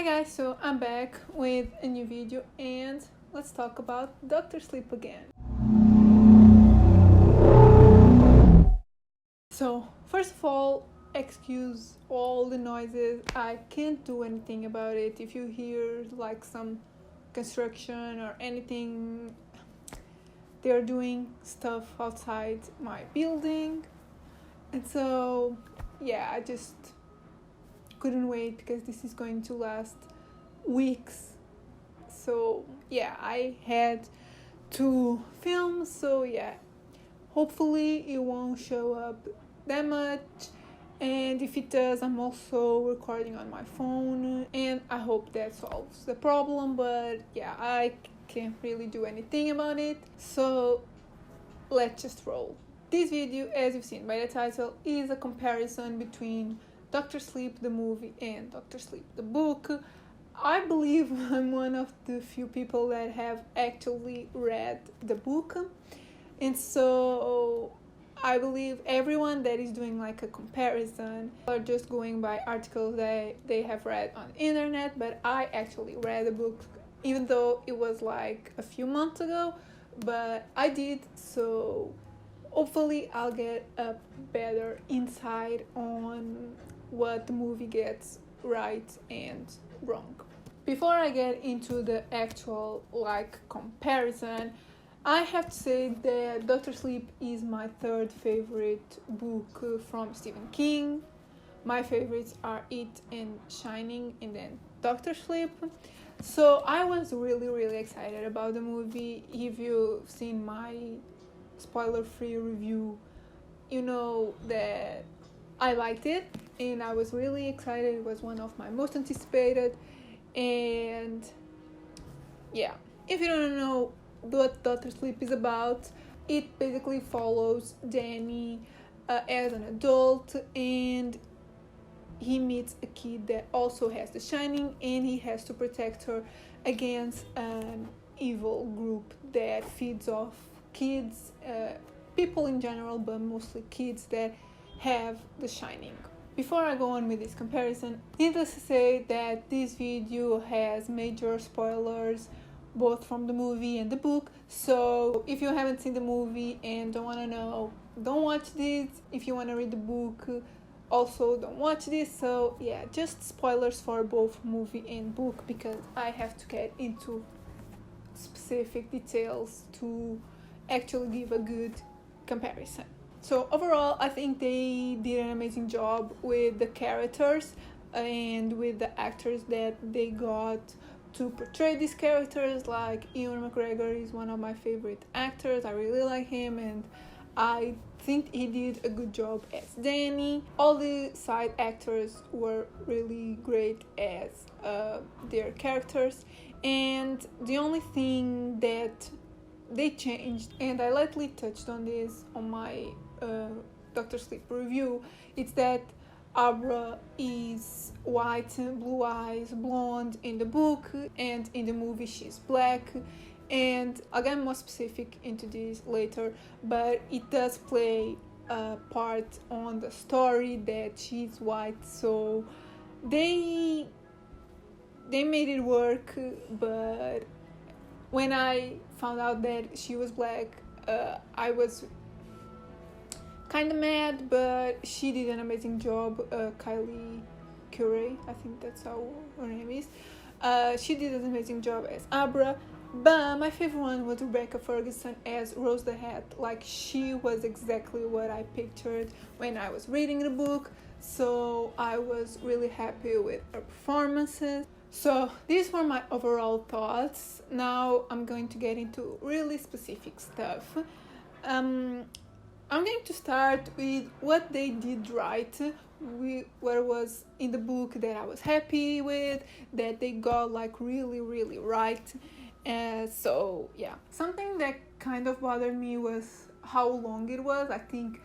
Hi guys, so I'm back with a new video and let's talk about Dr. Sleep again. So first of all, excuse all the noises. I can't do anything about it. If you hear like some construction or anything, they're doing stuff outside my building. And so yeah, I just couldn't wait because this is going to last weeks. So yeah, I had to film, so yeah, hopefully it won't show up that much, and if it does, I'm also recording on my phone and I hope that solves the problem, but yeah, I can't really do anything about it, so let's just roll. This video, as you've seen by the title, is a comparison between Dr. Sleep the movie and Dr. Sleep the book. I believe I'm one of the few people that have actually read the book, and so I believe everyone that is doing like a comparison are just going by articles that they have read on the internet, but I actually read the book even though it was like a few months ago, but I did, so hopefully I'll get a better insight on what the movie gets right and wrong. Before I get into the actual like comparison, I have to say that Dr. Sleep is my third favorite book from Stephen King. My favorites are It and Shining, and then Dr. Sleep. So I was really excited about the movie. If you've seen my spoiler-free review, you know that I liked it and I was really excited. It was one of my most anticipated, and yeah, if you don't know what Dr. Sleep is about, it basically follows Danny as an adult, and he meets a kid that also has the Shining, and he has to protect her against an evil group that feeds off kids, people in general, but mostly kids that have the Shining. Before I go on with this comparison, needless to say that this video has major spoilers both from the movie and the book, so if you haven't seen the movie and don't want to know, don't watch this. If you want to read the book, also don't watch this. So yeah, just spoilers for both movie and book because I have to get into specific details to actually give a good comparison. So overall, I think they did an amazing job with the characters and with the actors that they got to portray these characters. Like Ewan McGregor is one of my favorite actors. I really like him, and I think he did a good job as Danny. All the side actors were really great as their characters, and the only thing that they changed, and I lightly touched on this on my Dr. Sleep review, it's that Abra is white, blue eyes, blonde in the book, and in the movie she's black. And I'll get more specific into this later, but it does play a part on the story that she's white, so they made it work. But when I found out that she was black, I was kind of mad, but she did an amazing job. Kylie Curie, I think that's how her name is. She did an amazing job as Abra, but my favorite one was Rebecca Ferguson as Rose the Hat. Like, she was exactly what I pictured when I was reading the book, so I was really happy with her performances. So these were my overall thoughts. Now I'm going to get into really specific stuff. I'm going to start with what they did right, what was in the book that I was happy with, that they got like really right. So yeah, something that kind of bothered me was how long it was. I think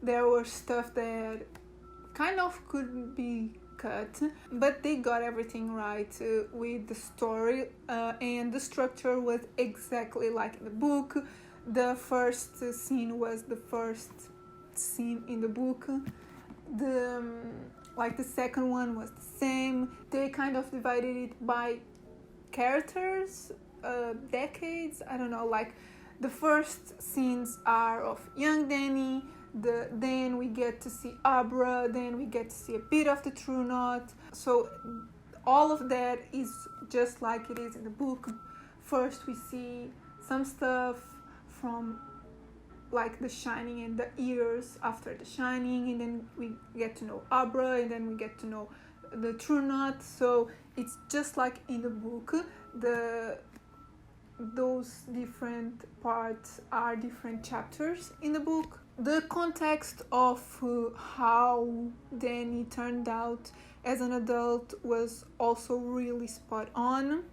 there was stuff that kind of could be cut, but they got everything right with the story, and the structure was exactly like in the book. The first scene was the first scene in the book. The Like the second one was the same. They kind of divided it by characters, decades. I don't know. Like the first scenes are of young Danny. Then we get to see Abra. Then we get to see a bit of the True Knot. So all of that is just like it is in the book. First we see some stuff from like The Shining and the years after The Shining, and then we get to know Abra, and then we get to know the True Knot. So it's just like in the book. Those different parts are different chapters in the book. The context of how Danny turned out as an adult was also really spot on.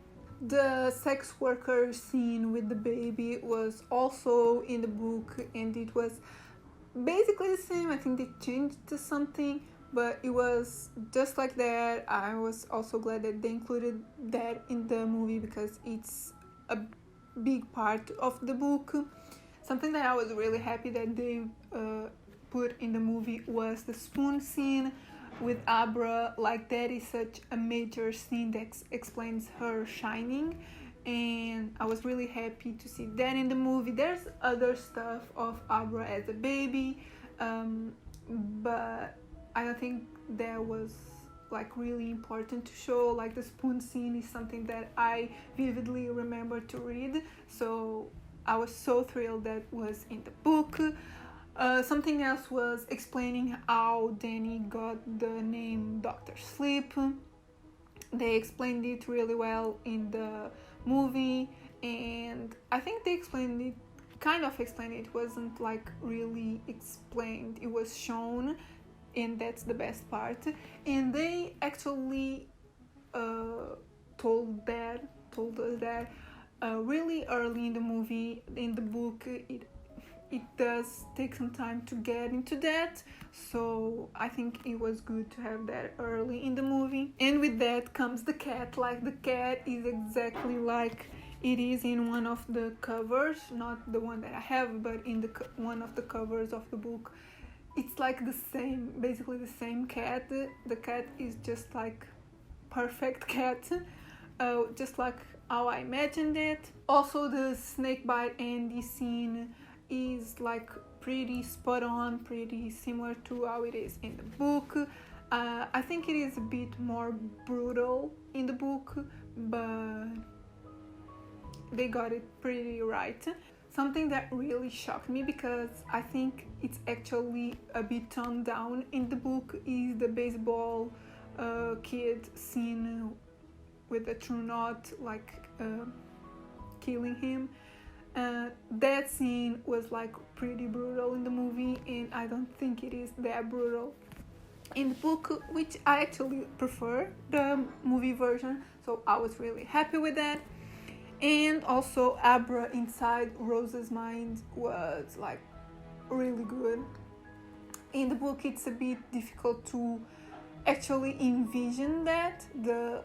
The sex worker scene with the baby was also in the book, and it was basically the same. I think they changed to something, but it was just like that. I was also glad that they included that in the movie because it's a big part of the book. Something that I was really happy that they put in the movie was the spoon scene with Abra. Like that is such a major scene that explains her shining, and I was really happy to see that in the movie. There's other stuff of Abra as a baby, but I don't think that was like really important to show. Like the spoon scene is something that I vividly remember to read, so I was so thrilled that was in the book. Something else was explaining how Danny got the name Dr. Sleep. They explained it really well in the movie, and I think they explained it, it wasn't like really explained, it was shown, and that's the best part. And they actually told us that really early in the movie. In the book it does take some time to get into that, so I think it was good to have that early in the movie. And with that comes the cat. Like the cat is exactly like it is in one of the covers, not the one that I have, but in one of the covers of the book. It's like the same, basically the same cat. The cat is just like perfect cat, just like how I imagined it. Also the snakebite Andy scene is like pretty spot on, pretty similar to how it is in the book. I think it is a bit more brutal in the book, but they got it pretty right. Something that really shocked me, because I think it's actually a bit toned down in the book, is the baseball kid scene with the True Knot, like killing him. That scene was like pretty brutal in the movie, and I don't think it is that brutal in the book, which I actually prefer the movie version, so I was really happy with that. And also Abra inside Rose's mind was like really good. In the book it's a bit difficult to actually envision that, the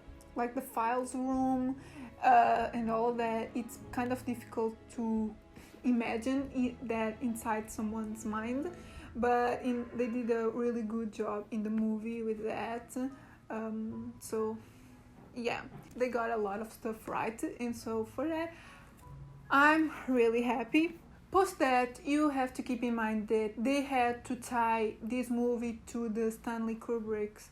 files room and all of that. It's kind of difficult to imagine that inside someone's mind, but they did a really good job in the movie with that. So yeah, they got a lot of stuff right, and so for that I'm really happy. Post that, you have to keep in mind that they had to tie this movie to the Stanley Kubrick's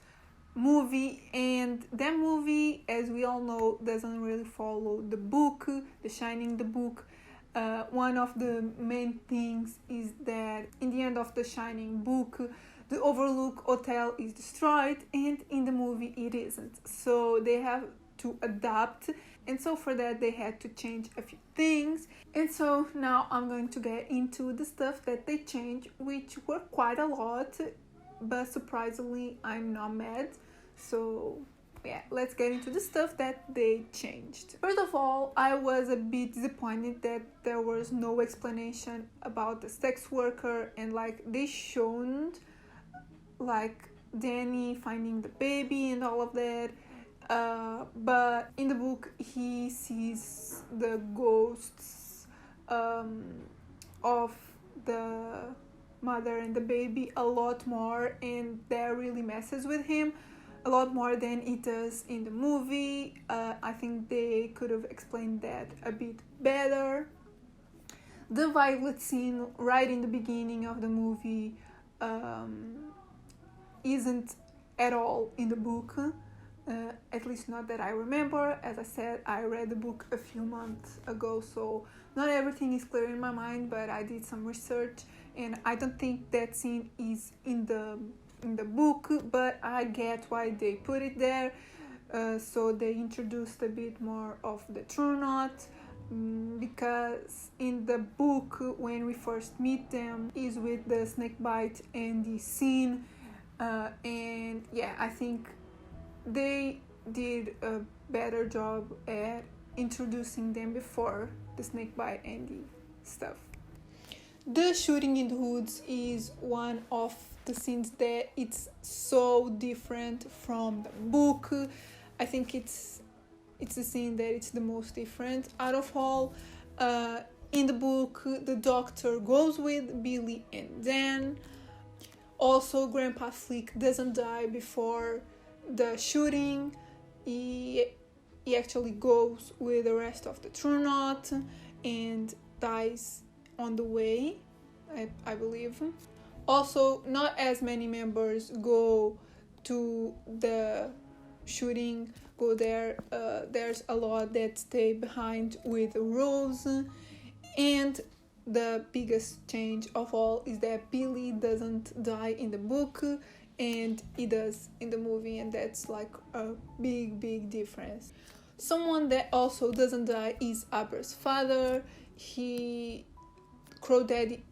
movie, and that movie, as we all know, doesn't really follow the book, The Shining, the book. One of the main things is that in the end of The Shining book, the Overlook Hotel is destroyed, and in the movie it isn't. So they have to adapt, and so for that they had to change a few things. And so now I'm going to get into the stuff that they changed, which were quite a lot, but surprisingly I'm not mad. So yeah, let's get into the stuff that they changed. First of all, I was a bit disappointed that there was no explanation about the sex worker, and like they showed like Danny finding the baby and all of that, but in the book he sees the ghosts of the mother and the baby a lot more, and that really messes with him a lot more than it does in the movie. I think they could have explained that a bit better. The Violet scene right in the beginning of the movie isn't at all in the book, at least not that I remember. As I said, I read the book a few months ago, so not everything is clear in my mind, but I did some research and I don't think that scene is in the book, but I get why they put it there. So they introduced a bit more of the true knot, because in the book when we first meet them is with the snake bite and the scene, and yeah, I think they did a better job at introducing them before the snake bite and the stuff. The shooting in the woods is one of the scenes that it's so different from the book. I think it's the scene that it's the most different out of all. In the book, the doctor goes with Billy and Dan. Also, Grandpa Flick doesn't die before the shooting. He actually goes with the rest of the True Knot and dies on the way, I believe. Also, not as many members go to the shooting, go there. There's a lot that stay behind with Rose. And the biggest change of all is that Billy doesn't die in the book and he does in the movie, and that's like a big difference. Someone that also doesn't die is Abra's father. Crow Daddy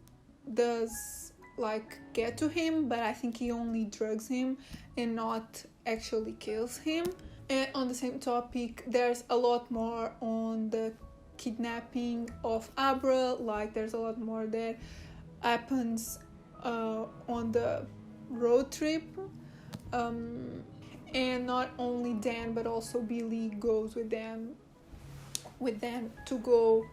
does like get to him, but I think he only drugs him and not actually kills him. And on the same topic, there's a lot more on the kidnapping of Abra. Like there's a lot more that happens on the road trip, and not only Dan but also Billy goes with them to go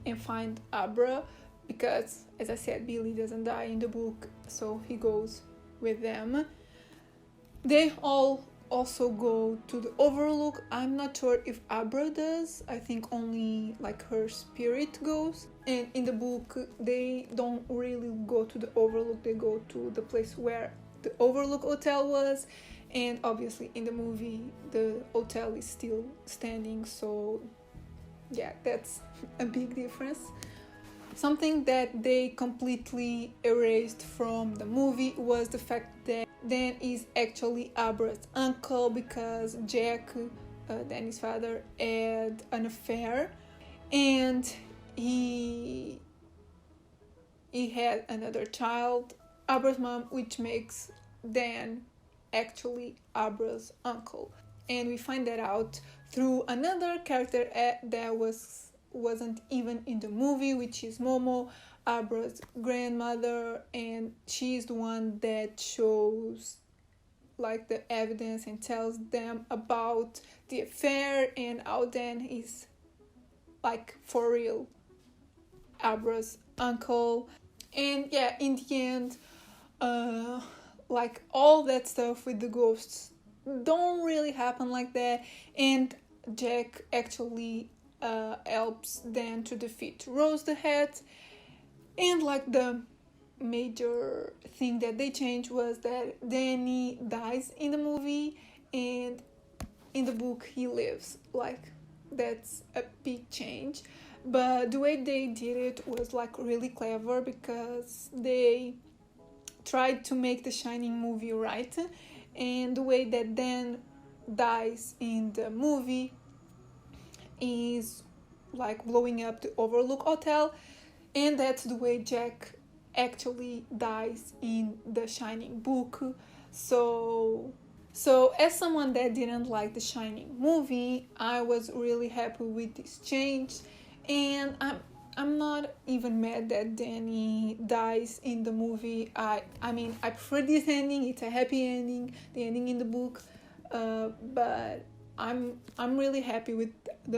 and find Abra, because as I said, Billy doesn't die in the book, so he goes with them. They all also go to the Overlook. I'm not sure if Abra does. I think only like her spirit goes. And in the book, they don't really go to the Overlook. They go to the place where the Overlook Hotel was. And obviously in the movie, the hotel is still standing. So yeah, that's a big difference. Something that they completely erased from the movie was the fact that Dan is actually Abra's uncle, because Jack, Danny's father, had an affair and he had another child, Abra's mom, which makes Dan actually Abra's uncle. And we find that out through another character that wasn't even in the movie, which is Momo, Abra's grandmother, and she's the one that shows like the evidence and tells them about the affair and how Dan is like for real Abra's uncle. And yeah, in the end, like all that stuff with the ghosts don't really happen like that, and Jack actually helps Dan to defeat Rose the Hat. And like the major thing that they changed was that Danny dies in the movie and in the book he lives. Like that's a big change, but the way they did it was like really clever, because they tried to make the Shining movie right, and the way that Dan dies in the movie is like blowing up the Overlook Hotel, and that's the way Jack actually dies in the Shining book. So as someone that didn't like the Shining movie, I was really happy with this change, and I'm not even mad that Danny dies in the movie. I mean, I prefer this ending. It's a happy ending, the ending in the book, but I'm really happy with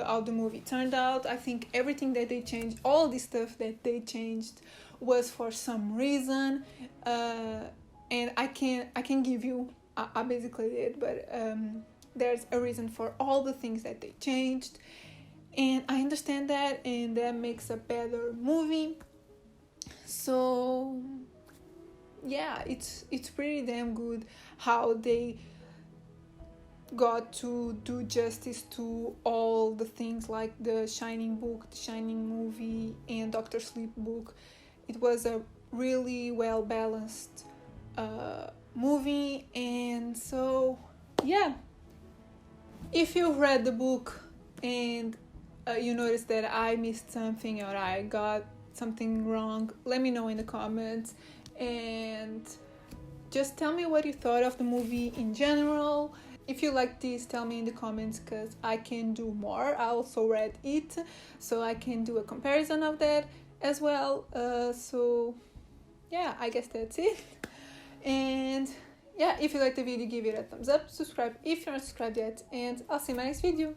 how the movie turned out. I think everything that they changed, all the stuff that they changed, was for some reason, and I can give you, I basically did, but there's a reason for all the things that they changed, and I understand that, and that makes a better movie. So yeah, it's pretty damn good how they got to do justice to all the things like the Shining book, the Shining movie, and Doctor Sleep book. It was a really well balanced movie, and so yeah, if you've read the book and you notice that I missed something or I got something wrong, let me know in the comments, and just tell me what you thought of the movie in general. If you like this, tell me in the comments, because I can do more. I also read it, so I can do a comparison of that as well. So yeah, I guess that's it. And yeah, if you like the video, give it a thumbs up, subscribe if you're not subscribed yet, and I'll see you in my next video.